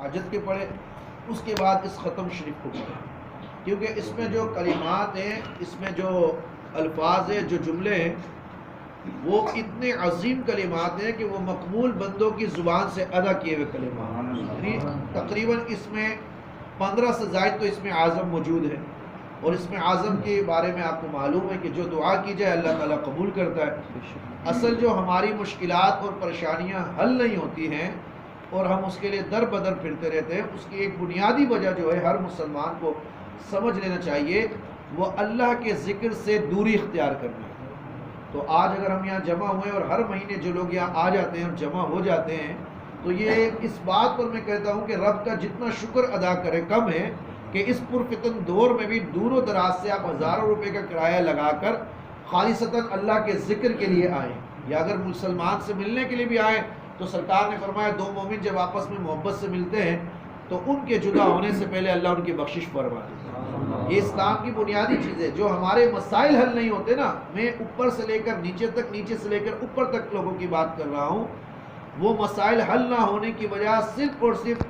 حاجت کے پڑھیں، اس کے بعد اس ختم شریف کو پڑھیں، کیونکہ اس میں جو کلمات ہیں، اس میں جو الفاظ ہیں، جو جملے ہیں، وہ اتنے عظیم کلمات ہیں کہ وہ مقبول بندوں کی زبان سے ادا کیے ہوئے کلمات ہیں۔ تقریباً اس میں 15 سے زائد تو اس میں اعظم موجود ہے، اور اس میں اعظم کے بارے میں آپ کو معلوم ہے کہ جو دعا کی جائے اللہ تعالیٰ قبول کرتا ہے۔ اصل جو ہماری مشکلات اور پریشانیاں حل نہیں ہوتی ہیں اور ہم اس کے لیے در بدر پھرتے رہتے ہیں، اس کی ایک بنیادی وجہ جو ہے ہر مسلمان کو سمجھ لینا چاہیے، وہ اللہ کے ذکر سے دوری اختیار کرنا ہے۔ تو آج اگر ہم یہاں جمع ہوئے اور ہر مہینے جو لوگ یہاں آ جاتے ہیں اور جمع ہو جاتے ہیں، تو یہ اس بات پر میں کہتا ہوں کہ رب کا جتنا شکر ادا کرے کم ہے کہ اس پرفتن دور میں بھی دور و دراز سے آپ ہزاروں روپے کا کرایہ لگا کر خالصتاً اللہ کے ذکر کے لیے آئیں، یا اگر مسلمان سے ملنے کے لیے بھی آئیں تو سرکار نے فرمایا دو مومن جب آپس میں محبت سے ملتے ہیں تو ان کے جدا ہونے سے پہلے اللہ ان کی بخشش فرما دیتا ہے۔ یہ اسلام کی بنیادی چیز ہے۔ جو ہمارے مسائل حل نہیں ہوتے نا، میں اوپر سے لے کر نیچے تک، نیچے سے لے کر اوپر تک لوگوں کی بات کر رہا ہوں، وہ مسائل حل نہ ہونے کی وجہ صرف اور صرف